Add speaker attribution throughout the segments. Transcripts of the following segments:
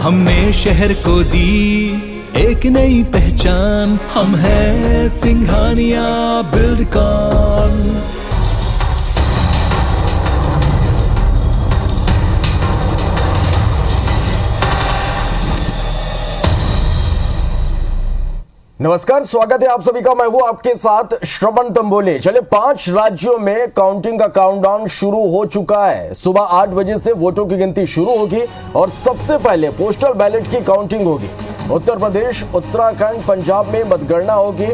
Speaker 1: हमने शहर को दी एक नई पहचान, हम हैं सिंघानिया बिल्डकॉन।
Speaker 2: नमस्कार, स्वागत है आप सभी का। मैं हूं आपके साथ श्रवण तंबोले। चले 5 राज्यों में काउंटिंग का काउंटडाउन शुरू हो चुका है। सुबह 8 बजे से वोटों की गिनती शुरू होगी और सबसे पहले पोस्टल बैलेट की काउंटिंग होगी। उत्तर प्रदेश, उत्तराखंड, पंजाब में मतगणना होगी।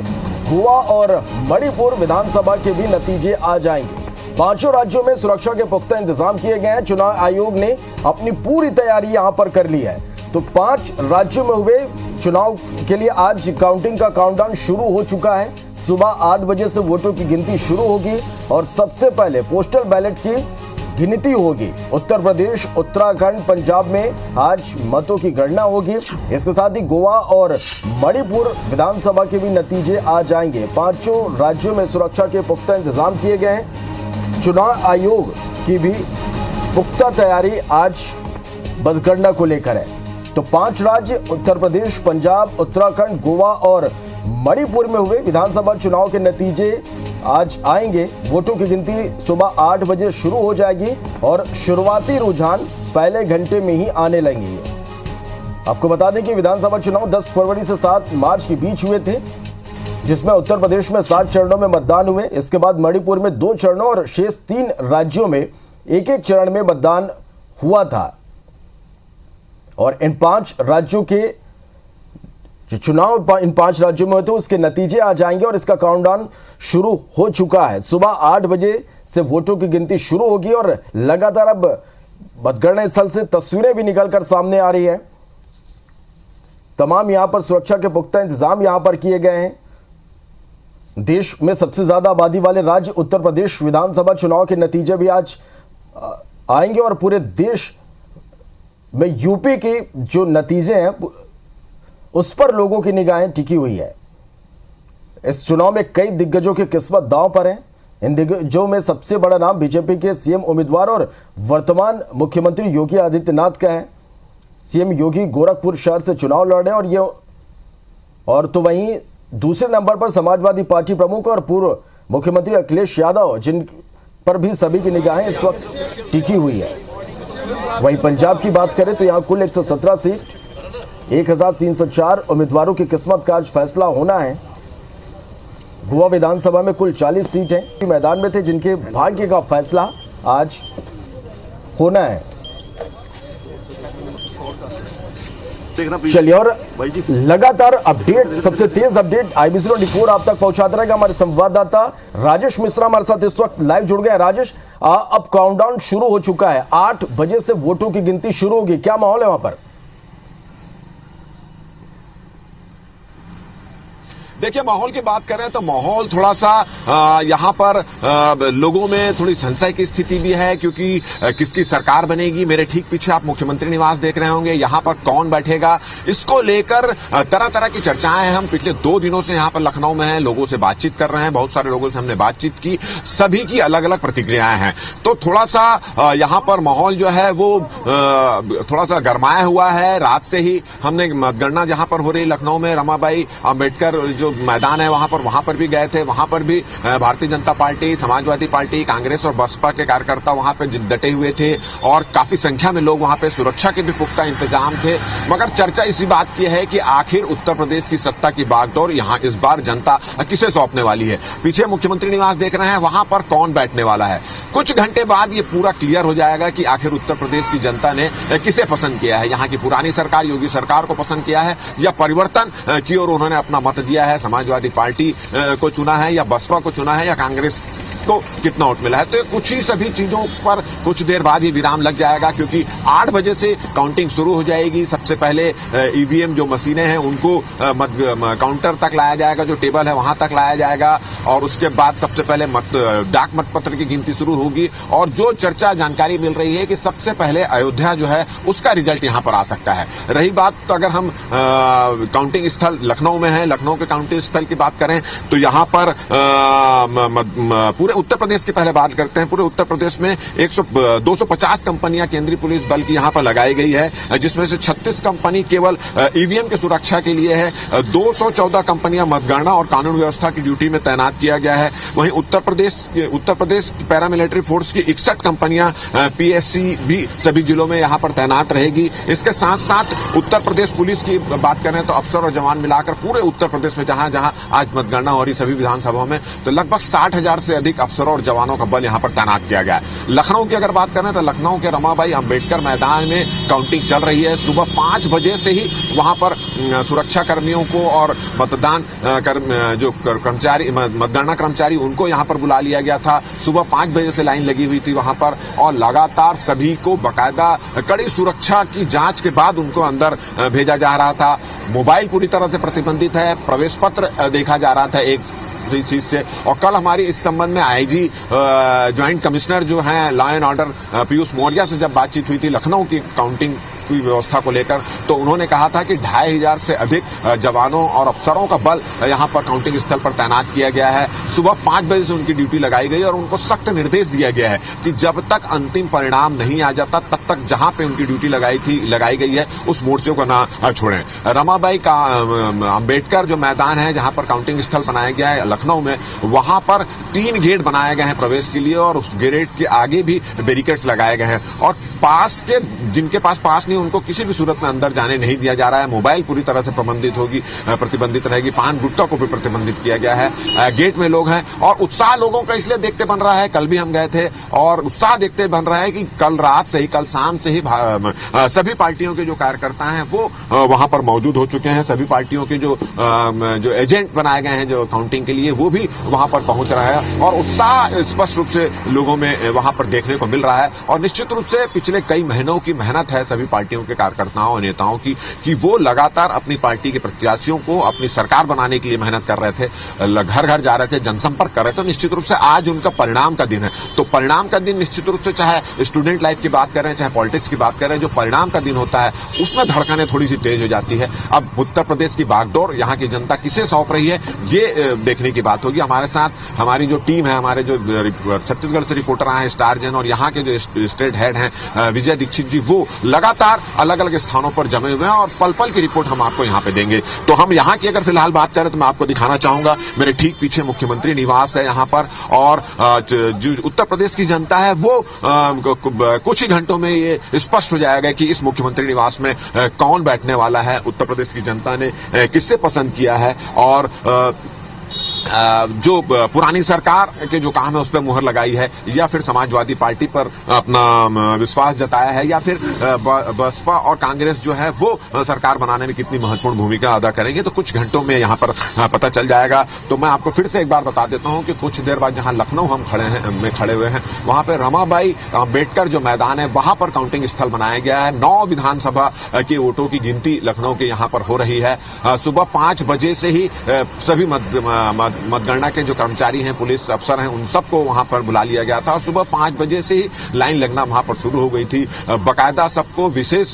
Speaker 2: गोवा और मणिपुर विधानसभा के भी नतीजे आ जाएंगे। 5 राज्यों में सुरक्षा के पुख्ता इंतजाम किए गए हैं। चुनाव आयोग ने अपनी पूरी तैयारी यहां पर कर ली है। तो 5 राज्यों में हुए चुनाव के लिए आज काउंटिंग का काउंटडाउन शुरू हो चुका है। सुबह 8 बजे से वोटों की गिनती शुरू होगी और सबसे पहले पोस्टल बैलेट की गिनती होगी। उत्तर प्रदेश, उत्तराखंड, पंजाब में आज मतों की गणना होगी। इसके साथ ही गोवा और मणिपुर विधानसभा के भी नतीजे आ जाएंगे। 5 राज्यों में सुरक्षा के पुख्ता इंतजाम किए गए हैं। चुनाव आयोग की भी पुख्ता तैयारी आज मतगणना को लेकर है। तो 5 राज्य उत्तर प्रदेश, पंजाब, उत्तराखंड, गोवा और मणिपुर में हुए विधानसभा चुनाव के नतीजे आज आएंगे। वोटों की गिनती सुबह 8 बजे शुरू हो जाएगी और शुरुआती रुझान पहले घंटे में ही आने लगेंगे। आपको बता दें कि विधानसभा चुनाव 10 फरवरी से 7 मार्च के बीच हुए थे, जिसमें उत्तर प्रदेश में 7 चरणों में मतदान हुए। इसके बाद मणिपुर में 2 चरणों और शेष 3 राज्यों में एक चरण में मतदान हुआ था। और इन 5 राज्यों के जो चुनाव इन 5 राज्यों में हुए थे उसके नतीजे आ जाएंगे और इसका काउंटडाउन शुरू हो चुका है। सुबह 8 बजे से वोटों की गिनती शुरू होगी और लगातार अब मतगणना स्थल से तस्वीरें भी निकलकर सामने आ रही है। तमाम यहां पर सुरक्षा के पुख्ता इंतजाम यहां पर किए गए हैं। देश में सबसे ज्यादा आबादी वाले राज्य उत्तर प्रदेश विधानसभा चुनाव के नतीजे भी आज आएंगे और पूरे देश में यूपी के जो नतीजे हैं उस पर लोगों की निगाहें टिकी हुई है। इस चुनाव में कई दिग्गजों की किस्मत दांव पर है। इन दिग्गजों में सबसे बड़ा नाम बीजेपी के सीएम उम्मीदवार और वर्तमान मुख्यमंत्री योगी आदित्यनाथ का है। सीएम योगी गोरखपुर शहर से चुनाव लड़ रहे हैं और तो वहीं दूसरे नंबर पर समाजवादी पार्टी प्रमुख और पूर्व मुख्यमंत्री अखिलेश यादव, जिन पर भी सभी की निगाहें इस वक्त टिकी हुई है। वहीं पंजाब की बात करें तो यहां कुल 117 सीट, 1304 उम्मीदवारों की किस्मत का आज फैसला होना है। गोवा विधानसभा में कुल 40 सीटें मैदान में थे, जिनके भाग्य का फैसला आज होना है। चलिए, और लगातार अपडेट, सबसे तेज अपडेट IBC 24 आप तक पहुंचाता रहेगा हमारे संवाददाता राजेश मिश्रा हमारे साथ इस वक्त लाइव जुड़ गए। राजेश, अब काउंटडाउन शुरू हो चुका है। 8 बजे से वोटों की गिनती शुरू होगी, क्या माहौल है वहां पर?
Speaker 3: देखिए, माहौल की बात करें तो माहौल थोड़ा सा यहाँ पर लोगों में थोड़ी संशय की स्थिति भी है, क्योंकि किसकी सरकार बनेगी। मेरे ठीक पीछे आप मुख्यमंत्री निवास देख रहे होंगे। यहाँ पर कौन बैठेगा, इसको लेकर तरह तरह की चर्चाएं हैं। हम पिछले 2 दिनों से यहाँ पर लखनऊ में हैं, लोगों से बातचीत कर रहे हैं। बहुत सारे लोगों से हमने बातचीत की, सभी की अलग अलग प्रतिक्रियाएं हैं। तो थोड़ा सा यहाँ पर माहौल जो है वो थोड़ा सा गरमाया हुआ है। रात से ही हमने मतगणना जहाँ पर हो रही लखनऊ में रमाबाई अंबेडकर जो मैदान है वहां पर भी गए थे। वहां पर भी भारतीय जनता पार्टी, समाजवादी पार्टी, कांग्रेस और बसपा के कार्यकर्ता वहां पे डटे हुए थे और काफी संख्या में लोग वहां पे, सुरक्षा के भी पुख्ता इंतजाम थे। मगर चर्चा इसी बात की है कि आखिर उत्तर प्रदेश की सत्ता की बागडोर यहां इस बार जनता किसे सौंपने वाली है। पीछे मुख्यमंत्री निवास देख रहे हैं, वहां पर कौन बैठने वाला है। कुछ घंटे बाद ये पूरा क्लियर हो जाएगा कि आखिर उत्तर प्रदेश की जनता ने किसे पसंद किया है। यहाँ की पुरानी सरकार, योगी सरकार को पसंद किया है या परिवर्तन की ओर उन्होंने अपना मत दिया है, समाजवादी पार्टी को चुना है या बसपा को चुना है या कांग्रेस को कितना वोट मिला है। तो कुछ ही सभी चीजों पर कुछ देर बाद ही विराम लग जाएगा, क्योंकि 8 बजे से काउंटिंग शुरू हो जाएगी। सबसे पहले ईवीएम जो मशीनें हैं उनको काउंटर तक लाया जाएगा, जो टेबल है वहां तक लाया जाएगा और उसके बाद सबसे पहले डाक मतपत्र की गिनती शुरू होगी। और जो चर्चा जानकारी मिल रही है कि सबसे पहले अयोध्या जो है उसका रिजल्ट यहां पर आ सकता है। रही बात तो अगर हम काउंटिंग स्थल लखनऊ में है, लखनऊ के काउंटिंग स्थल की बात करें तो यहां पर पूरे पूरे उत्तर प्रदेश की पहले बात करते हैं। पूरे उत्तर प्रदेश में 250 कंपनियां केंद्रीय पुलिस बल की यहां पर लगाई गई है, जिसमें से 36 कंपनी केवल ईवीएम की सुरक्षा के लिए है। 214 कंपनियां मतगणना और कानून व्यवस्था की ड्यूटी में तैनात किया गया है। वहीं उत्तर प्रदेश पैरामिलिट्री फोर्स की 61 कंपनियां पीएससी भी सभी जिलों में यहां पर तैनात रहेगी। इसके साथ साथ उत्तर प्रदेश पुलिस की बात करें तो अफसर और जवान मिलाकर पूरे उत्तर प्रदेश में जहां जहां आज मतगणना हो रही सभी विधानसभाओं में, तो लगभग 60,000 से अधिक अफसरों और जवानों का बल यहां पर तैनात किया गया है। लखनऊ की अगर बात करें तो लखनऊ के रमाबाई अंबेडकर मैदान में काउंटिंग चल रही है। सुबह 5 बजे से ही वहां पर सुरक्षा कर्मियों को और मतगणना कर्मचारी उनको यहां पर बुला लिया गया था। सुबह 5 बजे से लाइन लगी हुई थी वहां पर, और लगातार सभी को बकायदा कड़ी सुरक्षा की जांच के बाद उनको अंदर भेजा जा रहा था। मोबाइल पूरी तरह से प्रतिबंधित है, प्रवेश पत्र देखा जा रहा था एक चीज से। और कल हमारी इस संबंध में आईजी ज्वाइंट कमिश्नर जो हैं law and order Piyush Maurya से जब बातचीत हुई थी लखनऊ की काउंटिंग की व्यवस्था को लेकर, तो उन्होंने कहा था कि 2500 से अधिक जवानों और अफसरों का बल यहां पर काउंटिंग स्थल पर तैनात किया गया है। सुबह 5 बजे से उनकी ड्यूटी लगाई गई और उनको सख्त निर्देश दिया गया है कि जब तक अंतिम परिणाम नहीं आ जाता तब तक जहां पे उनकी ड्यूटी लगाई गई है उस मोर्चे को ना छोड़ें। रमाबाई का अंबेडकर जो मैदान है जहां पर काउंटिंग स्थल बनाया गया है लखनऊ में, वहां पर 3 गेट बनाए गए हैं प्रवेश के लिए, और उस गेट के आगे भी बैरिकेड्स लगाए गए हैं। और जिनके पास पास नहीं उनको किसी भी सूरत में अंदर जाने नहीं दिया जा रहा है। मोबाइल पूरी तरह से प्रतिबंधित रहेगी। पान गुटखा को भी प्रतिबंधित किया गया है। गेट में लोग हैं और उत्साह लोगों का इसलिए देखते बन रहा है, कल भी हम गए थे और उत्साह देखते बन रहा है कि कल रात से ही, कल शाम से ही सभी पार्टियों के जो कार्यकर्ता हैं वो वहां पर मौजूद हो चुके हैं। सभी पार्टियों के जो एजेंट बनाए गए हैं जो काउंटिंग के लिए, वो भी वहां पर पहुंच रहा है और उत्साह स्पष्ट रूप से लोगों में वहां पर देखने को मिल रहा है। और निश्चित रूप से पिछले कई महीनों की मेहनत है सभी पार्टियों के कार्यकर्ताओं और नेताओं की कि वो लगातार अपनी पार्टी के प्रत्याशियों को अपनी सरकार बनाने के लिए मेहनत कर रहे थे, घर घर जा रहे थे, जनसंपर्क कर रहे थे। तो निश्चित रूप से आज उनका परिणाम का दिन है। तो परिणाम का दिन निश्चित रूप से, चाहे स्टूडेंट लाइफ की बात करें चाहे पॉलिटिक्स की बात करें, जो परिणाम का दिन होता है उसमें धड़कनें थोड़ी सी तेज हो जाती है। अब उत्तर प्रदेश की बागडोर यहाँ की जनता किसे सौंप रही है ये देखने की बात होगी। हमारे साथ हमारी जो टीम है, हमारे जो छत्तीसगढ़ से रिपोर्टर आए हैं स्टार जैन, और यहाँ के जो स्टेट हेड हैं विजय दीक्षित जी, वो लगातार अलग अलग स्थानों पर जमे हुए हैं और पल पल की रिपोर्ट हम आपको यहाँ पे देंगे। तो हम यहाँ की अगर फिलहाल बात करें तो मैं आपको दिखाना चाहूंगा, मेरे ठीक पीछे मुख्यमंत्री निवास है यहाँ पर, और जो उत्तर प्रदेश की जनता है वो कुछ ही घंटों में ये स्पष्ट हो जाएगा कि इस मुख्यमंत्री निवास में कौन बैठने वाला है, उत्तर प्रदेश की जनता ने किससे पसंद किया है, और जो पुरानी सरकार के जो काम है उस पर मुहर लगाई है, या फिर समाजवादी पार्टी पर अपना विश्वास जताया है, या फिर बसपा और कांग्रेस जो है वो सरकार बनाने में कितनी महत्वपूर्ण भूमिका अदा करेंगे, तो कुछ घंटों में यहाँ पर पता चल जाएगा। तो मैं आपको फिर से एक बार बता देता हूँ कि कुछ देर बाद जहाँ लखनऊ हम खड़े हुए हैं वहां पर रमाबाई अंबेडकर जो मैदान है वहां पर काउंटिंग स्थल बनाया गया है। 9 विधानसभा के वोटों की गिनती लखनऊ के यहाँ पर हो रही है। सुबह 5 बजे से ही सभी मतगणना के जो कर्मचारी हैं, पुलिस अफसर हैं, उन सबको वहां पर बुला लिया गया था। सुबह 5 बजे से ही लाइन लगना वहां पर शुरू हो गई थी। बकायदा सबको विशेष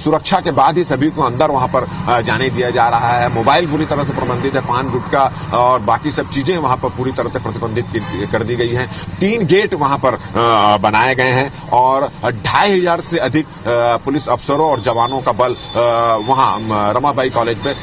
Speaker 3: सुरक्षा के बाद ही सभी को अंदर वहां पर जाने दिया जा रहा है। मोबाइल पूरी तरह से प्रतिबंधित है, पान गुटखा और बाकी सब चीजें वहां पर पूरी तरह से प्रतिबंधित कर दी गई हैं। 3 गेट वहां पर बनाए गए हैं और 2500 से अधिक पुलिस अफसरों और जवानों का बल वहां रमाबाई कॉलेज पे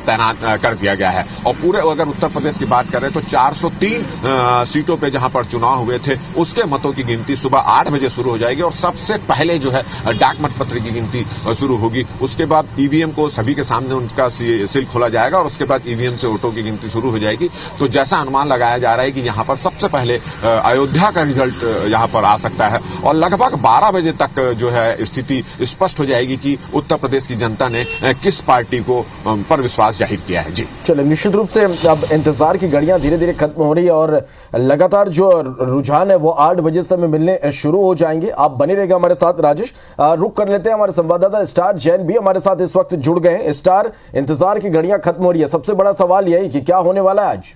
Speaker 3: तैनात कर दिया गया है। और पूरे अगर उत्तर प्रदेश की बात करें तो 403 सीटों पे जहां पर चुनाव हुए थे उसके मतों की गिनती सुबह 8 बजे शुरू हो जाएगी और सबसे पहले जो है डाक मतपत्र की गिनती शुरू होगी। उसके बाद ईवीएम को सभी के सामने उनका सील खोला जाएगा और उसके बाद ईवीएम से वोटों की गिनती शुरू हो जाएगी। तो जैसा अनुमान लगाया जा रहा है कि यहाँ पर सबसे पहले अयोध्या का रिजल्ट यहाँ पर आ सकता है और लगभग 12 बजे तक जो है स्थिति स्पष्ट हो जाएगी कि उत्तर प्रदेश की जनता ने किस पार्टी को पर विश्वास जाहिर किया है। जी
Speaker 2: चलिए, निश्चित रूप से अब इंतजार की घड़ियां धीरे धीरे खत्म हो रही है और लगातार जो रुझान है वो 8 बजे से मिलने शुरू हो जाएंगे। आप बने रहेगा हमारे साथ। राजेश, रुक कर लेते हैं, हमारे संवाददाता स्टार जैन भी हमारे साथ इस वक्त जुड़ गए हैं। स्टार, इंतजार की घड़ियां खत्म हो रही है, सबसे बड़ा सवाल यही कि क्या होने वाला है आज?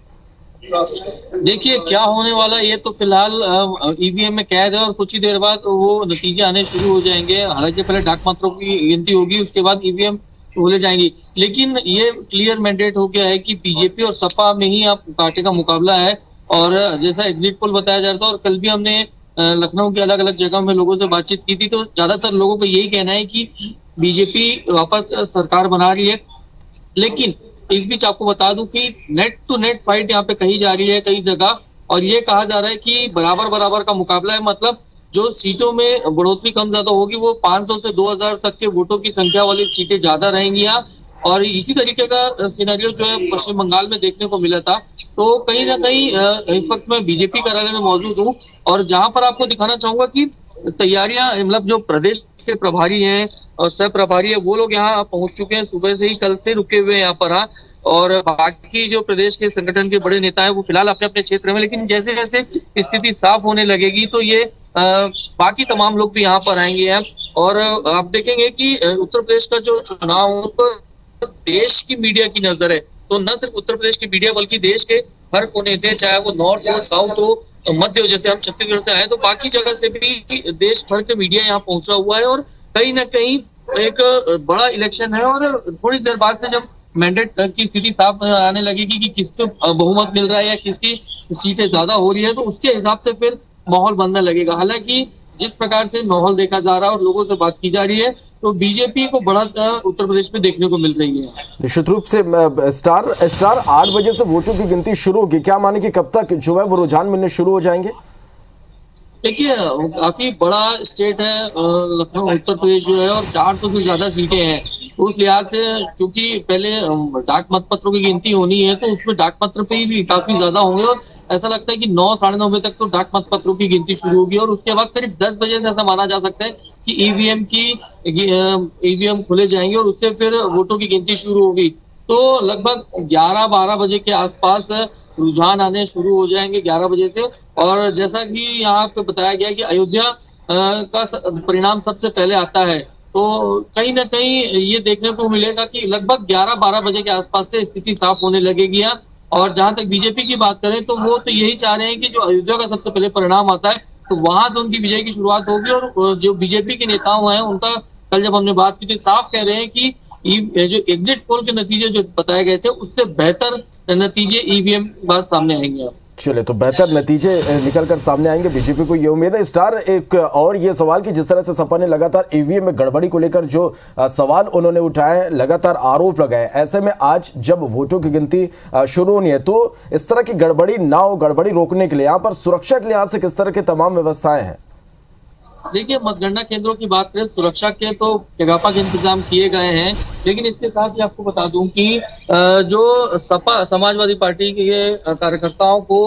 Speaker 4: देखिए, क्या होने वाला है ये तो फिलहाल ईवीएम में कैद है और कुछ ही देर बाद वो नतीजे आने शुरू हो जाएंगे। हालांकि पहले डाक मतों की गिनती होगी, उसके बाद ईवीएम बोले जाएंगी। लेकिन ये क्लियर मैंडेट हो गया है कि बीजेपी और सपा में ही आप पार्टी का मुकाबला है और जैसा एग्जिट पोल बताया जा रहा था, और कल भी हमने लखनऊ के अलग अलग जगह में लोगों से बातचीत की थी, तो ज्यादातर लोगों का यही कहना है कि बीजेपी वापस सरकार बना रही है। लेकिन इस बीच आपको बता दूं कि नेट टू नेट फाइट यहाँ पे कही जा रही है कई जगह, और ये कहा जा रहा है कि बराबर बराबर का मुकाबला है। मतलब जो सीटों में बढ़ोतरी कम ज्यादा होगी वो 500 से 2000 तक के वोटों की संख्या वाली सीटें ज्यादा रहेंगी यहाँ। और इसी तरीके का सिनेरियो जो है पश्चिम बंगाल में देखने को मिला था। तो कहीं ना कहीं इस वक्त मैं बीजेपी कार्यालय में मौजूद हूँ, और जहां पर आपको दिखाना चाहूंगा कि तैयारियां, मतलब जो प्रदेश के प्रभारी हैं और सह प्रभारी है, वो लोग यहाँ पहुंच चुके हैं सुबह से ही, कल से रुके हुए हैं यहाँ पर। हाँ, और बाकी जो प्रदेश के संगठन के बड़े नेता है वो फिलहाल अपने अपने क्षेत्र में, लेकिन जैसे जैसे स्थिति साफ होने लगेगी तो ये बाकी तमाम लोग भी यहाँ पर आएंगे हैं। और आप देखेंगे कि उत्तर प्रदेश का जो चुनाव है उस पर देश की मीडिया की नजर है। तो न सिर्फ उत्तर प्रदेश की मीडिया बल्कि देश के हर कोने से, चाहे वो नॉर्थ हो, साउथ हो, मध्य हो, जैसे हम छत्तीसगढ़ से आए तो बाकी जगह से भी देश भर के मीडिया यहाँ पहुंचा हुआ है। और कहीं ना कहीं एक बड़ा इलेक्शन है, और थोड़ी देर बाद से जब मैंडेट की स्थिति साफ आने लगेगी कि किसको बहुमत मिल रहा है या किसकी सीटें ज्यादा हो रही है, तो उसके हिसाब से फिर माहौल बनने लगेगा। हालांकि जिस प्रकार से माहौल देखा जा रहा है और लोगों से बात की जा रही है, तो बीजेपी को बढ़त उत्तर प्रदेश में देखने को मिल रही है।
Speaker 2: निश्चित रूप से स्टार 8 बजे से वोटों की गिनती शुरू होगी, क्या माने कि कब तक जो है वो रुझान मिलने शुरू हो जाएंगे?
Speaker 4: देखिए, काफी बड़ा स्टेट है लखनऊ, उत्तर प्रदेश जो है, और 400 से ज्यादा सीटें हैं। तो उस लिहाज से चूंकि पहले डाक मतपत्रों की गिनती होनी है, तो उसमें डाक पत्र पे भी काफी ज्यादा होंगे, और ऐसा लगता है कि 9 साढ़े 9 बजे तक तो डाक मतपत्रों की गिनती शुरू होगी, और उसके बाद करीब 10 बजे से ऐसा माना जा सकता है कि ईवीएम खोले जाएंगे और उससे फिर वोटों की गिनती शुरू होगी। तो लगभग 11-12 बजे के आसपास रुझान आने शुरू हो जाएंगे, 11 बजे से। और जैसा कि यहाँ पे बताया गया कि अयोध्या का परिणाम सबसे पहले आता है, तो कहीं ना कहीं ये देखने को मिलेगा कि लगभग 11-12 बजे के आसपास से स्थिति साफ होने लगेगी यहाँ। और जहां तक बीजेपी की बात करें तो वो तो यही चाह रहे हैं कि जो अयोध्या का सबसे पहले परिणाम आता है तो वहां से उनकी विजय की शुरुआत होगी। और जो बीजेपी के नेताओं हैं उनका कल जब हमने बात की थी, साफ कह रहे हैं कि जो एग्जिट पोल के नतीजे जो बताए गए थे उससे बेहतर नतीजे ईवीएम बाद सामने आएंगे।
Speaker 2: चले, तो बेहतर नतीजे निकल कर सामने आएंगे, बीजेपी को ये उम्मीद है। स्टार, एक और ये सवाल कि जिस तरह से सपा ने लगातार ईवीएम में गड़बड़ी को लेकर जो सवाल उन्होंने उठाए, लगातार आरोप लगाए, ऐसे में आज जब वोटों की गिनती शुरू होनी है तो इस तरह की गड़बड़ी ना हो, गड़बड़ी रोकने के लिए यहाँ पर सुरक्षा के लिहाज से किस तरह की तमाम व्यवस्थाएं हैं?
Speaker 4: देखिए, मतगणना केंद्रों की बात करें, सुरक्षा के तो व्यापक इंतजाम किए गए हैं, लेकिन इसके साथ ही आपको बता दूं कि जो सपा समाजवादी पार्टी के कार्यकर्ताओं को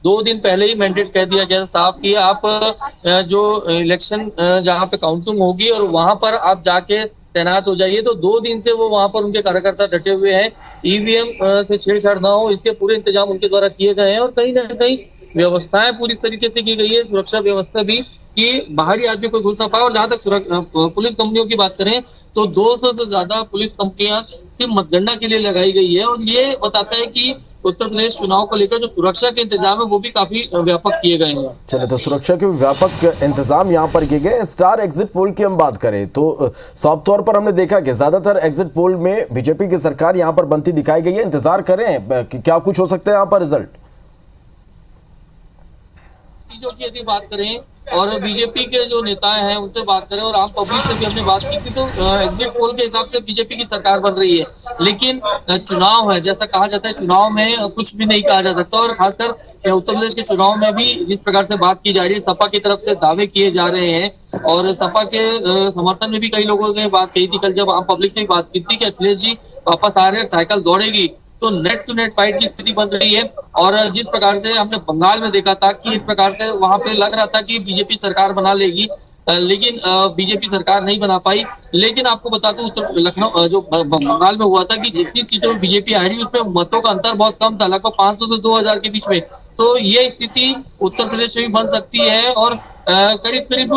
Speaker 4: 2 दिन पहले ही मैंडेट कह दिया गया साफ कि आप जो इलेक्शन जहां पे काउंटिंग होगी और वहां पर आप जाके तैनात हो जाइए। तो 2 दिन से वो वहां पर उनके कार्यकर्ता डटे हुए हैं, ईवीएम से छेड़छाड़ ना हो इसके पूरे इंतजाम उनके द्वारा किए गए हैं। और कहीं ना कहीं व्यवस्थाएं पूरी तरीके से की गई है, सुरक्षा व्यवस्था भी, कि बाहरी आदमी कोई घुस ना पाए। और जहां तक पुलिस कंपनियों की बात करें तो 200 से ज्यादा पुलिस कंपनियां सिर्फ मतगणना के लिए लगाई गई है, और ये बताता है कि उत्तर प्रदेश चुनाव को लेकर जो सुरक्षा के इंतजाम है वो भी काफी व्यापक किए गए हैं।
Speaker 2: चलिए, तो सुरक्षा के व्यापक इंतजाम यहाँ पर किए गए। स्टार, एग्जिट पोल की हम बात करें तो साफ तौर पर हमने देखा कि ज्यादातर एग्जिट पोल में बीजेपी की सरकार यहाँ पर बनती दिखाई गई है। इंतजार करें कि क्या कुछ हो सकता है यहाँ पर रिजल्ट?
Speaker 4: चीजों की यदि बात करें और बीजेपी के जो नेता हैं उनसे बात करें और आम पब्लिक से भी हमने बात की थी, तो एग्जिट पोल के हिसाब से बीजेपी की सरकार बन रही है। लेकिन चुनाव है, जैसा कहा जाता है, चुनाव में कुछ भी नहीं कहा जा सकता। और खासकर उत्तर प्रदेश के चुनाव में भी जिस प्रकार से बात की जा रही है, सपा की तरफ से दावे किए जा रहे हैं, और सपा के समर्थन में भी कई लोगों ने बात कही थी कल जब आम पब्लिक से बात की थी कि अखिलेश जी वापस आ रहे हैं, साइकिल दौड़ेगी। तो नेट टू नेट फाइट की स्थिति बन रही है। और जिस प्रकार से हमने बंगाल में देखा था कि इस प्रकार से वहां पे लग रहा था कि बीजेपी सरकार बना लेगी, लेकिन बीजेपी सरकार नहीं बना पाई। लेकिन आपको बता दूं, उत्तर लखनऊ जो बंगाल में हुआ था कि जितनी सीटों में बीजेपी हारी उसमें मतों का अंतर बहुत कम था, लगभग 500 से 2000 के बीच में। तो ये स्थिति उत्तर प्रदेश में भी बन सकती है, और करीब करीब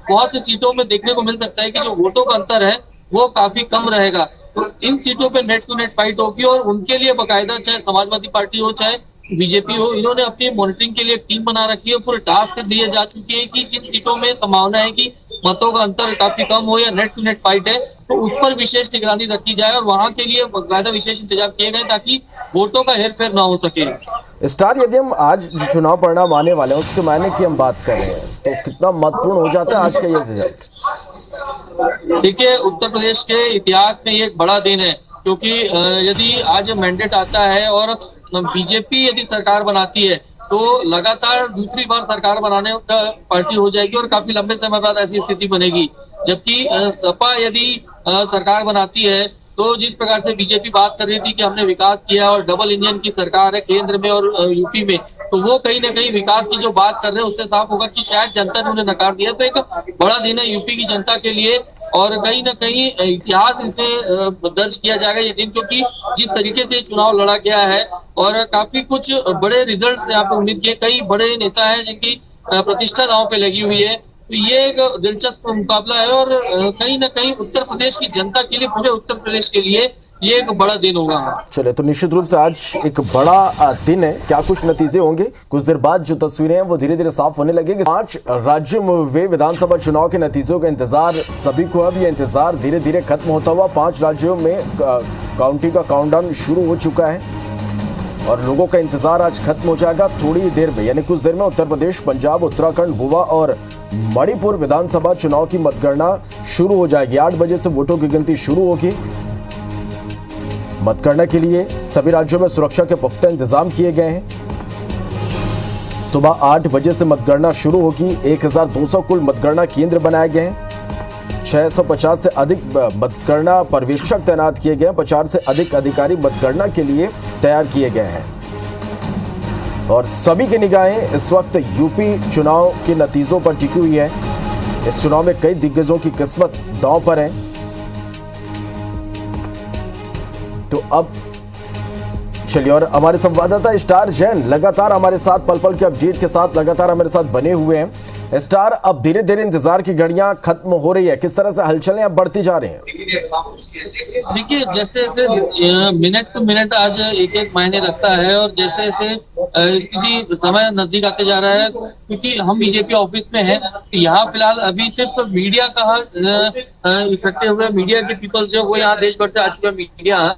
Speaker 4: बहुत सी सीटों में देखने को मिल सकता है कि जो वोटों का अंतर है वो काफी कम रहेगा। तो इन सीटों पे नेट टू नेट फाइट होगी, और उनके लिए बकायदा चाहे समाजवादी पार्टी हो चाहे बीजेपी हो, इन्होंने अपनी मॉनिटरिंग के लिए एक टीम बना रखी है। पूरे टास्क दिए जा चुके हैं कि जिन सीटों में संभावना है कि मतों का अंतर काफी कम हो या नेट टू नेट फाइट है, तो उस पर विशेष निगरानी रखी जाए और वहां के लिए बाकायदा विशेष इंतजाम किए गए ताकि वोटों का हेरफेर ना हो सके।
Speaker 2: स्टार, यदि हम आज जो चुनाव परिणाम आने वाले हैं उसके मायने की हम बात कर रहे हैं तो कितना महत्वपूर्ण हो जाता है आज का ये रिजल्ट?
Speaker 4: देखिए, उत्तर प्रदेश के इतिहास में ये एक बड़ा दिन है, क्योंकि यदि आज मैंडेट आता है और बीजेपी यदि सरकार बनाती है तो लगातार दूसरी बार सरकार बनाने का पार्टी हो जाएगी और काफी लंबे समय बाद ऐसी स्थिति बनेगी। जबकि सपा यदि सरकार बनाती है तो जिस प्रकार से बीजेपी बात कर रही थी कि हमने विकास किया और डबल इंजन की सरकार है केंद्र में और यूपी में, तो वो कहीं ना कहीं विकास की जो बात कर रहे हैं उससे साफ होगा कि शायद जनता ने उन्हें नकार दिया। तो एक बड़ा दिन है यूपी की जनता के लिए और कहीं ना कहीं इतिहास इसमें दर्ज किया जाएगा ये दिन, क्योंकि जिस तरीके से चुनाव लड़ा गया है और काफी कुछ बड़े रिजल्ट्स यहाँ पे उम्मीद किए। कई बड़े नेता हैं जिनकी प्रतिष्ठा दांव पे लगी हुई है, तो ये एक दिलचस्प मुकाबला है और कहीं ना कहीं उत्तर प्रदेश की जनता के लिए, पूरे उत्तर प्रदेश के लिए ये एक बड़ा दिन होगा।
Speaker 2: चले, तो निश्चित रूप से आज एक बड़ा दिन है। क्या कुछ नतीजे होंगे? कुछ देर बाद जो तस्वीरें हैं वो धीरे धीरे साफ होने लगेंगी। 5 राज्यों में हुए विधानसभा चुनाव के नतीजों का इंतजार सभी को, अब ये इंतजार धीरे धीरे खत्म होता हुआ 5 राज्यों में काउंटिंग का काउंटडाउन शुरू हो चुका है और लोगों का इंतजार आज खत्म हो जाएगा थोड़ी देर में, यानी कुछ देर में उत्तर प्रदेश, पंजाब, उत्तराखंड, गोवा और मणिपुर विधानसभा चुनाव की मतगणना शुरू हो जाएगी। 8 बजे से वोटों की गिनती शुरू होगी। मतगणना के लिए सभी राज्यों में सुरक्षा के पुख्ता इंतजाम किए गए हैं। सुबह 8 बजे से मतगणना शुरू होगी। 1200 कुल मतगणना केंद्र बनाए गए हैं। 650 से अधिक मतगणना पर्यवेक्षक तैनात किए गए हैं। 50 से अधिक अधिकारी मतगणना के लिए तैयार किए गए हैं और सभी की निगाहें इस वक्त यूपी चुनाव के नतीजों पर टिकी हुई है। इस चुनाव में कई दिग्गजों की किस्मत दांव पर है। तो अब चलिए, और हमारे संवाददाता स्टार जैन लगातार हमारे साथ पल पल के अपडेट के साथ लगातार हमारे साथ बने हुए हैं। स्टार, अब धीरे धीरे इंतजार की घड़ियां खत्म हो रही है, किस तरह से हलचलें अब बढ़ती जा रही हैं?
Speaker 4: देखिए, जैसे जैसे मिनट टू मिनट आज एक एक मायने रखता है और जैसे जैसे स्थिति समय नजदीक आते जा रहा है, क्योंकि हम बीजेपी ऑफिस में हैं, तो यहाँ फिलहाल अभी सिर्फ मीडिया का इकट्ठे हुए मीडिया के पीपल्स जो वो यहाँ देश भर से आ चुके हैं मीडिया।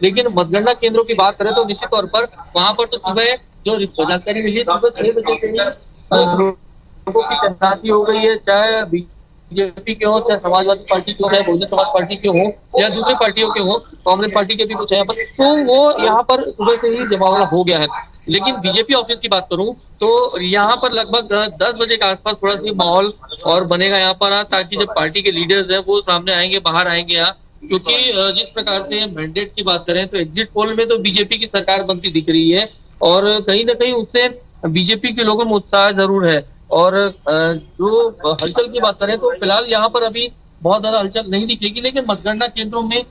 Speaker 4: लेकिन मतगणना केंद्रों की बात करें तो निश्चित तौर पर वहां पर तो सुबह जो जानकारी मिली है, सुबह 6 बजे से ही लोगों की तैनाती हो गई है, चाहे बीजेपी के हो, चाहे समाजवादी पार्टी के हो, चाहे बहुजन समाज पार्टी के हो या दूसरी पार्टियों के हो, कांग्रेस पार्टी के भी कुछ यहाँ पर, तो वो यहाँ पर सुबह से ही जमावड़ा हो गया है। लेकिन बीजेपी ऑफिस की बात करूं तो यहाँ पर लगभग 10 बजे के आसपास थोड़ा सा माहौल और बनेगा यहाँ पर, ताकि जब पार्टी के लीडर्स हैं वो सामने आएंगे, बाहर आएंगे यहाँ, क्योंकि जिस प्रकार से मैंडेट की बात करें तो एग्जिट पोल में तो बीजेपी की सरकार बनती दिख रही है और कहीं ना कहीं उससे बीजेपी के लोगों में उत्साह जरूर है। और जो हलचल की बात करें तो फिलहाल यहाँ पर अभी बहुत ज्यादा हलचल नहीं दिखेगी, लेकिन मतगणना केंद्रों में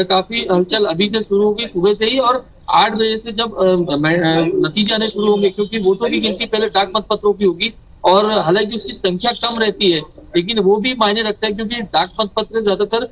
Speaker 4: काफी हलचल अभी से शुरू होगी सुबह से ही, और 8 बजे से जब नतीजे आने शुरू होंगे, क्योंकि वोटों की गिनती पहले डाक मतपत्रों की होगी और हालांकि उसकी संख्या कम रहती है, लेकिन वो भी मायने रखता है, क्योंकि डाक मतपत्र ज्यादातर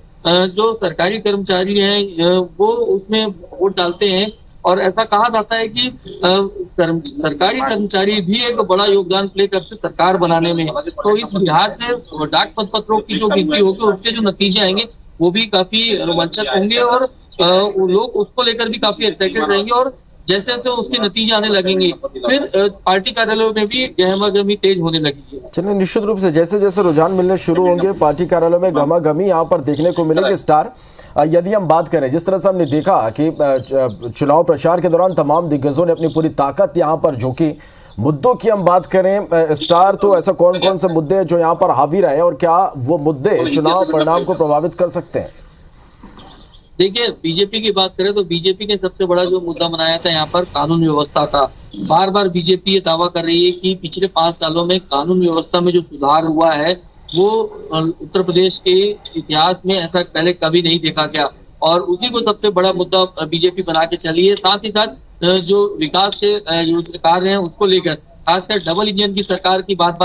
Speaker 4: जो सरकारी कर्मचारी हैं वो उसमें वोट डालते हैं और ऐसा कहा जाता है कि सरकारी कर्मचारी भी एक बड़ा योगदान प्ले करते सरकार बनाने में। तो इस लिहाज से डाक मतपत्रों की जो गिनती होगी और उसके जो नतीजे आएंगे वो भी काफी रोमांचक होंगे और लोग उसको लेकर भी काफी एक्साइटेड रहेंगे और जैसे जैसे उसके नतीजे आने लगेंगे फिर पार्टी कार्यालयों में भी गहमागहमी तेज होने लगेगी।
Speaker 2: चलिए, निश्चित रूप से जैसे जैसे रुझान मिलने शुरू होंगे पार्टी कार्यालयों में गहमागहमी यहाँ पर देखने को मिलेगी। स्टार, यदि हम बात करें, जिस तरह से हमने देखा कि चुनाव प्रचार के दौरान तमाम दिग्गजों ने अपनी पूरी ताकत यहाँ पर झोंकी, मुद्दों की हम बात करें स्टार, तो ऐसा कौन कौन से मुद्दे जो यहाँ पर हावी रहे और क्या वो मुद्दे चुनाव परिणाम को प्रभावित कर सकते हैं?
Speaker 4: देखिए, बीजेपी की बात करें तो बीजेपी ने सबसे बड़ा जो मुद्दा बनाया था यहाँ पर कानून व्यवस्था का। बार बार बीजेपी ये दावा कर रही है कि पिछले 5 सालों में कानून व्यवस्था में जो सुधार हुआ है वो उत्तर प्रदेश के इतिहास में ऐसा पहले कभी नहीं देखा गया और उसी को सबसे बड़ा मुद्दा बीजेपी बना के चली है। साथ ही साथ जो विकास के योजना कार्य हैं उसको लेकर खासकर डबल इंजन की सरकार की बात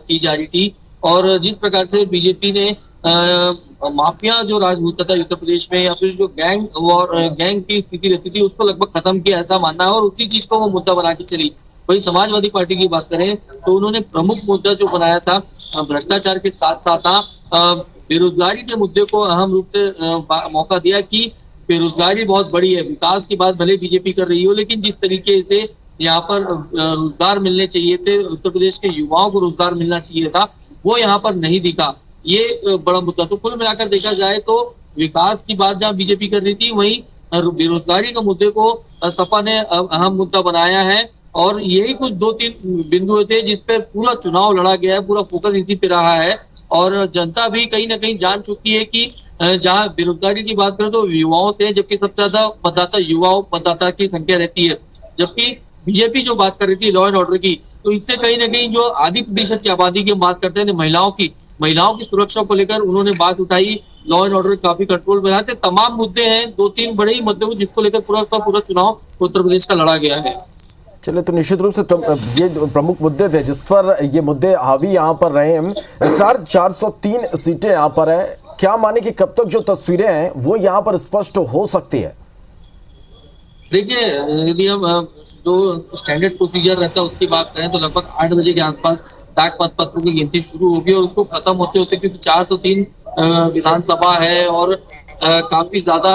Speaker 4: की जा रही थी और जिस प्रकार से बीजेपी ने माफिया जो राज होता था उत्तर प्रदेश में या फिर जो गैंग की स्थिति रहती थी उसको लगभग खत्म किया, ऐसा मानना है और उसी चीज को वो मुद्दा बना के चली। वही समाजवादी पार्टी की बात करें तो उन्होंने प्रमुख मुद्दा जो बनाया था भ्रष्टाचार के साथ साथ बेरोजगारी के मुद्दे को अहम रूप से मौका दिया कि बेरोजगारी बहुत बड़ी है। विकास की बात भले बीजेपी कर रही हो, लेकिन जिस तरीके से यहाँ पर रोजगार मिलने चाहिए थे, उत्तर प्रदेश के युवाओं को रोजगार मिलना चाहिए था, वो यहाँ पर नहीं दिखा। ये बड़ा मुद्दा। तो कुल मिलाकर देखा जाए तो विकास की बात जहाँ बीजेपी कर रही थी, वहीं बेरोजगारी के मुद्दे को सपा ने अहम मुद्दा बनाया है। और यही कुछ 2-3 बिंदु थे जिस पर पूरा चुनाव लड़ा गया है, पूरा फोकस इसी पे रहा है। और जनता भी कहीं ना कहीं जान चुकी है कि जहाँ बेरोजगारी की बात करें तो युवाओं से, जबकि सबसे ज्यादा मतदाता युवाओं मतदाता की संख्या रहती है, जबकि बीजेपी जो बात कर रही थी लॉ एंड ऑर्डर की, तो इससे कहीं ना कहीं जो आधी प्रतिशत की आबादी की बात करते हैं महिलाओं की सुरक्षा को लेकर उन्होंने बात उठाई। लॉ एंड ऑर्डर काफी कंट्रोल में है। तमाम मुद्दे हैं, 2-3 बड़े ही मुद्दे जिसको लेकर पूरा चुनाव उत्तर प्रदेश का लड़ा गया है।
Speaker 2: चलिए, तो निश्चित रूप से ये प्रमुख मुद्दे थे जिस पर ये मुद्दे हावी यहाँ पर रहे हैं। स्टार 403 सीटें यहाँ पर है, क्या माने कि कब तक जो तस्वीरें हैं वो यहाँ पर स्पष्ट हो सकती है?
Speaker 4: देखिए, यदि हम जो स्टैंडर्ड प्रोसीजर रहता है उसकी बात करें तो लगभग 8 बजे के आसपास डाक मतपत्रों की गिनती शुरू होगी और उसको खत्म होते होते, क्योंकि 403 विधानसभा है और काफी ज्यादा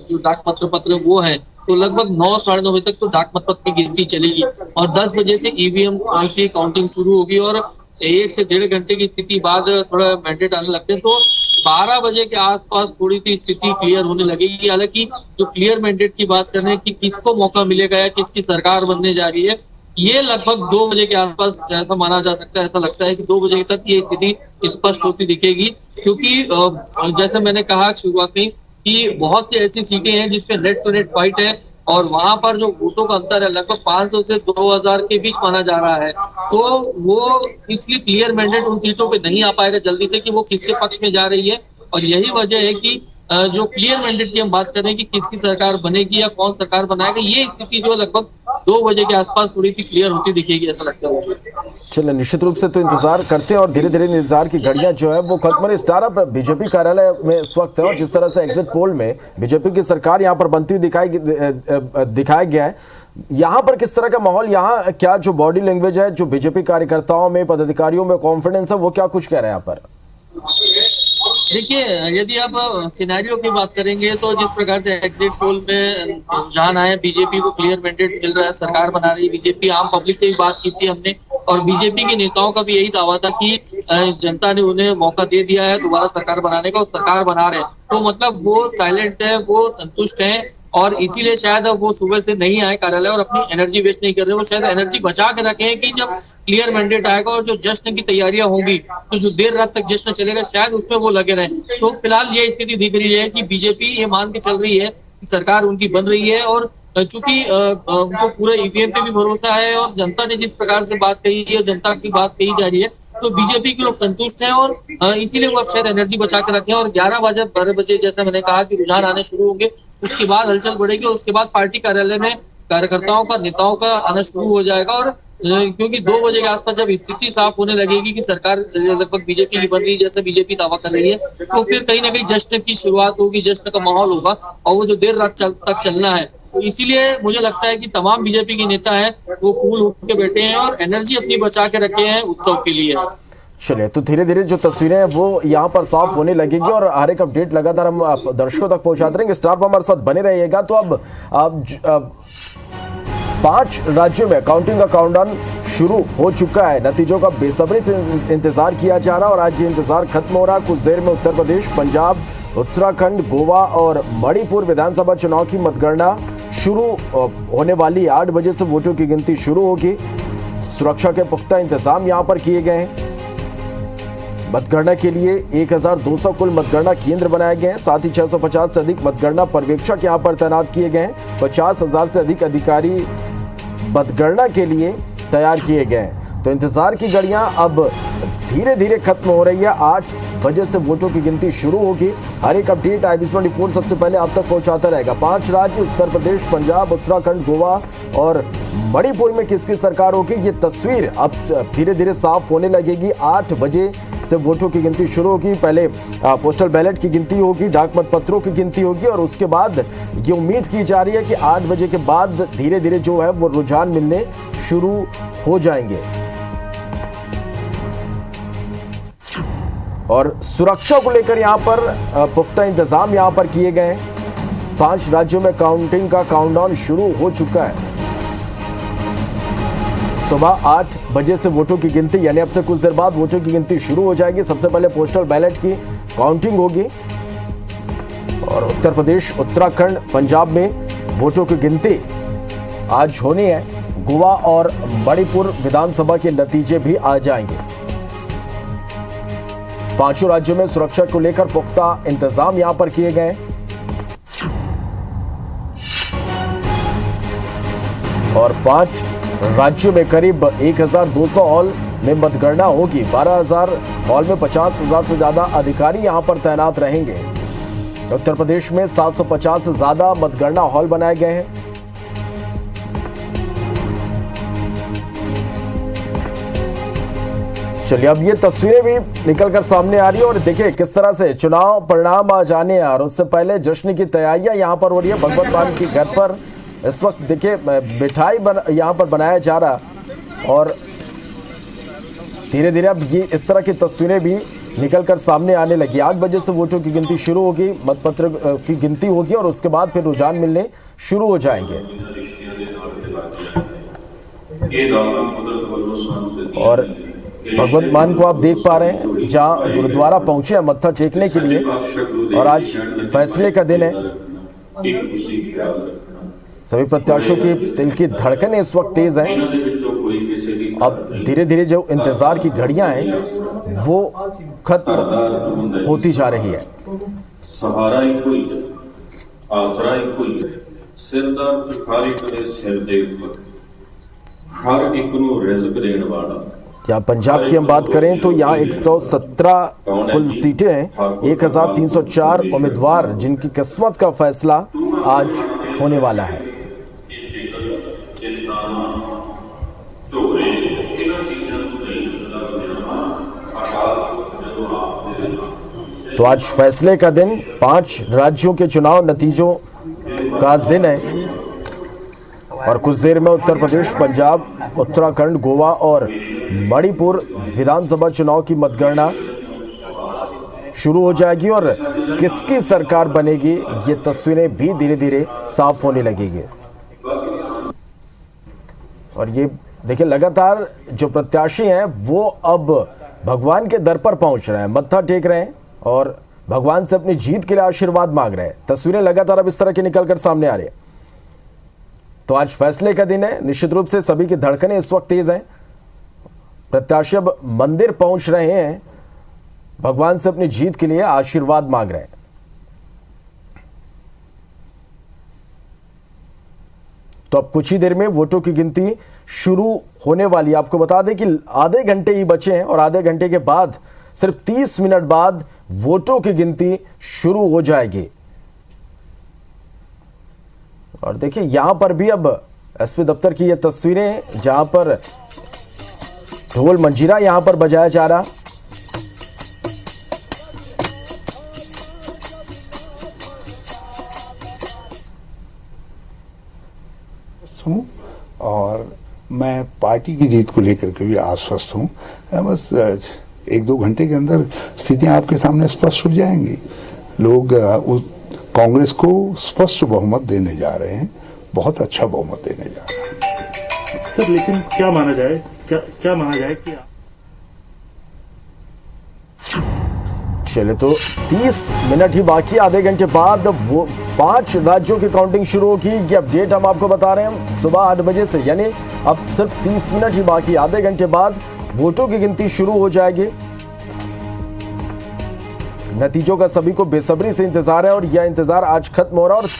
Speaker 4: जो डाक पत्र वो है, तो लगभग 9-9:30 बजे तक तो डाक मतपत्र की गिनती चलेगी और 10 बजे से ईवीएम की काउंटिंग शुरू होगी और 1 से 1.5 घंटे की स्थिति बाद थोड़ा मैंडेट आने लगते हैं, तो 12 बजे के आसपास थोड़ी सी स्थिति क्लियर होने लगेगी। हालांकि जो क्लियर मैंडेट की बात कर रहे हैं कि किसको मौका मिलेगा या किसकी सरकार बनने जा रही है, ये लगभग 2 बजे के आसपास ऐसा माना जा सकता है। ऐसा लगता है कि 2 बजे तक ये स्थिति स्पष्ट होती दिखेगी, क्योंकि जैसे मैंने कहा शुरुआत में कि बहुत सी ऐसी सीटें हैं जिसपे नेट टू नेट फाइट है और वहां पर जो वोटों का अंतर है लगभग 500 से 2000 के बीच माना जा रहा है। तो वो इसलिए क्लियर मैंडेट उन सीटों पे नहीं आ पाएगा जल्दी से कि वो किसके पक्ष में जा रही है। और यही वजह है कि जो क्लियर मैंडेट की हम बात कर रहे हैं कि किसकी सरकार बनेगी या कौन सरकार बनाएगा, ये स्थिति जो लगभग 2 बजे के आसपास थोड़ी सी क्लियर होती दिखेगी, ऐसा लगता है मुझे।
Speaker 2: चलिए, निश्चित रूप से तो इंतजार करते हैं और धीरे धीरे इंतजार की घड़ियां जो है वो खत्म। स्टार्टअप बीजेपी कार्यालय में इस वक्त है और जिस तरह से एग्जिट पोल में बीजेपी की सरकार यहाँ पर बनती हुई दिखाया गया है, यहाँ पर किस तरह का माहौल, यहाँ क्या जो बॉडी लैंग्वेज है, जो बीजेपी कार्यकर्ताओं में, पदाधिकारियों में कॉन्फिडेंस है, वो क्या कुछ कह रहे हैं यहाँ पर?
Speaker 4: देखिए, यदि आप सिनेरियो की बात करेंगे तो जिस प्रकार से एग्जिट पोल में रुझान आए, बीजेपी को क्लियर मैंडेट मिल रहा है, सरकार बना रही है बीजेपी। आम पब्लिक से भी बात की थी हमने और बीजेपी के नेताओं का भी यही दावा था कि जनता ने उन्हें मौका दे दिया है दोबारा सरकार बनाने का और सरकार बना रहे हैं। तो मतलब वो साइलेंट है, वो संतुष्ट है और इसीलिए शायद वो सुबह से नहीं आए कार्यालय और अपनी एनर्जी वेस्ट नहीं कर रहे। वो शायद एनर्जी बचा के रखे हैं कि जब क्लियर मैंडेट आएगा और जो जश्न की तैयारियां होंगी तो जो देर रात तक जश्न चलेगा शायद उसमें वो लगे रहे। तो फिलहाल ये स्थिति दिख रही है कि बीजेपी ये मान के चल रही है कि सरकार उनकी बन रही है और चूंकि उनको पूरे ईवीएम पे भी भरोसा है और जनता ने जिस प्रकार से बात कही है, जनता की बात कही जा रही है, तो बीजेपी के लोग संतुष्ट हैं और इसीलिए वो अब शायद एनर्जी बचा के रखे हैं। और 12 बजे जैसा मैंने कहा कि रुझान आने शुरू होंगे, उसके बाद हलचल बढ़ेगी और उसके बाद पार्टी कार्यालय में कार्यकर्ताओं का, नेताओं का आना शुरू हो जाएगा। और क्योंकि 2 बजे के आसपास जब स्थिति साफ होने लगेगी कि सरकार लगभग बीजेपी की बन रही है जैसे बीजेपी दावा कर रही है, तो फिर कहीं ना कहीं जश्न की शुरुआत होगी, जश्न का माहौल होगा और वो जो देर रात तक चलना है। तो इसीलिए मुझे लगता है कि तमाम बीजेपी के नेता हैं वो कूल उठ के बैठे हैं और एनर्जी अपनी बचा के रखे हैं उत्सव के लिए।
Speaker 2: चलिए, तो धीरे धीरे जो तस्वीरें हैं वो यहाँ पर साफ होने लगेगी और हर एक अपडेट लगातार हम दर्शकों तक पहुंचाते रहेंगे। स्टार पर हमारे साथ बने रहिएगा। तो अब 5 राज्यों में काउंटिंग का काउंटडाउन शुरू हो चुका है। नतीजों का बेसब्री से इंतजार किया जा रहा है और आज ये इंतजार खत्म हो रहा है। कुछ देर में उत्तर प्रदेश, पंजाब, उत्तराखंड, गोवा और मणिपुर विधानसभा चुनाव की मतगणना शुरू होने वाली है। 8 बजे से वोटों की गिनती शुरू होगी। सुरक्षा के पुख्ता इंतजाम यहाँ पर किए गए हैं। मतगणना के लिए 1200 कुल मतगणना केंद्र बनाए गए हैं। साथ ही 650 से अधिक मतगणना पर्यवेक्षक यहाँ पर तैनात किए गए हैं। 50,000 से अधिक अधिकारी मतगणना के लिए तैयार किए गए हैं। तो इंतजार की घड़ियां अब धीरे धीरे खत्म हो रही है। 8 बजे से वोटों की गिनती शुरू होगी। हर एक अपडेट IBC24 सबसे पहले आप तक पहुंचाता रहेगा। 5 राज्य, उत्तर प्रदेश, पंजाब, उत्तराखंड, गोवा और मणिपुर में किसकी सरकार होगी, ये तस्वीर अब धीरे धीरे साफ होने लगेगी। 8 बजे से वोटों की गिनती शुरू होगी। पहले पोस्टल बैलेट की गिनती होगी, डाक मतपत्रों की गिनती होगी और उसके बाद ये उम्मीद की जा रही है कि 8 बजे के बाद धीरे धीरे जो है वो रुझान मिलने शुरू हो जाएंगे। और सुरक्षा को लेकर यहाँ पर पुख्ता इंतजाम यहाँ पर किए गए हैं। 5 राज्यों में काउंटिंग का काउंटडाउन शुरू हो चुका है। सुबह 8 बजे से वोटों की गिनती, यानी अब से कुछ देर बाद वोटों की गिनती शुरू हो जाएगी। सबसे पहले पोस्टल बैलेट की काउंटिंग होगी और उत्तर प्रदेश, उत्तराखंड, पंजाब में वोटों की गिनती आज होनी है। गोवा और मणिपुर विधानसभा के नतीजे भी आ जाएंगे। 5 राज्यों में सुरक्षा को लेकर पुख्ता इंतजाम यहां पर किए गए हैं और 5 राज्यों में करीब 1200 हॉल में मतगणना होगी। 12,000 हॉल में 50,000 से ज्यादा अधिकारी यहां पर तैनात रहेंगे। उत्तर प्रदेश में 750 से ज्यादा मतगणना हॉल बनाए गए हैं। चलिए अब ये तस्वीरें भी निकलकर सामने आ रही है और देखिए किस तरह से चुनाव परिणाम आ जाने हैं और उससे पहले जश्न की तैयारियां यहां पर हो रही है। भगवत मान के घर पर इस वक्त देखिए मिठाई यहां पर बनाया जा रहा और धीरे धीरे अब ये इस तरह की तस्वीरें भी निकलकर सामने आने लगी। 8 बजे से वोटों की गिनती शुरू होगी, मतपत्र की गिनती होगी और उसके बाद फिर रुझान मिलने शुरू हो जाएंगे। और भगवत मान को आप देख पा रहे हैं जहां गुरुद्वारा पहुंचे हैं मत्था टेकने के लिए और आज फैसले का दिन है। सभी प्रत्याशियों की दिल की धड़कनें इस वक्त तेज हैं। अब धीरे धीरे जो इंतजार की घड़ियां हैं वो खत्म होती जा रही है।
Speaker 5: सहारा ही कोई आसरा ही कोई सिरदार भिखारी कदे सिर दे उपर हर एक नूं रिज़्क देण वाला।
Speaker 2: यहाँ पंजाब की हम बात करें तो यहाँ 117 कुल सीटें हैं। 1304 उम्मीदवार जिनकी किस्मत का फैसला आज होने वाला है। तो आज फैसले का दिन, 5 राज्यों के चुनाव नतीजों का दिन है और कुछ देर में उत्तर प्रदेश, पंजाब, उत्तराखंड, गोवा और मणिपुर विधानसभा चुनाव की मतगणना शुरू हो जाएगी और किसकी सरकार बनेगी ये तस्वीरें भी धीरे धीरे साफ होने लगेगी। और ये देखिए लगातार जो प्रत्याशी हैं वो अब भगवान के दर पर पहुंच रहे हैं, मत्था टेक रहे हैं और भगवान से अपनी जीत के लिए आशीर्वाद मांग रहे हैं। तस्वीरें लगातार अब इस तरह की निकलकर सामने आ रही है। तो आज फैसले का दिन है। निश्चित रूप से सभी की धड़कनें इस वक्त तेज हैं। प्रत्याशी अब मंदिर पहुंच रहे हैं, भगवान से अपनी जीत के लिए आशीर्वाद मांग रहे हैं। तो अब कुछ ही देर में वोटों की गिनती शुरू होने वाली है। आपको बता दें कि आधे घंटे ही बचे हैं और आधे घंटे के बाद सिर्फ 30 मिनट बाद वोटों की गिनती शुरू हो जाएगी। और देखिए यहां पर भी अब एसपी दफ्तर की ये तस्वीरें हैं जहां पर ढोल मंजीरा यहां पर बजाया जा रहा।
Speaker 6: हूं और मैं पार्टी की जीत को लेकर के भी आश्वस्त हूं। बस 1-2 घंटे के अंदर स्थितियां आपके सामने स्पष्ट हो जाएंगी। लोग कांग्रेस को स्पष्ट बहुमत देने जा रहे हैं, बहुत अच्छा बहुमत देने जा रहे हैं।
Speaker 7: सर लेकिन क्या माना जाए कि
Speaker 2: चले तो 30 मिनट ही बाकी, आधे घंटे बाद वो 5 राज्यों की काउंटिंग शुरू होगी। ये अपडेट हम आपको बता रहे हैं सुबह 8 बजे से, यानी अब सिर्फ 30 मिनट ही बाकी, आधे घंटे बाद वोटों की गिनती शुरू हो जाएगी। नतीजों का सभी को बेसब्री से इंतजार है और यह इंतजार आज खत्म हो रहा है और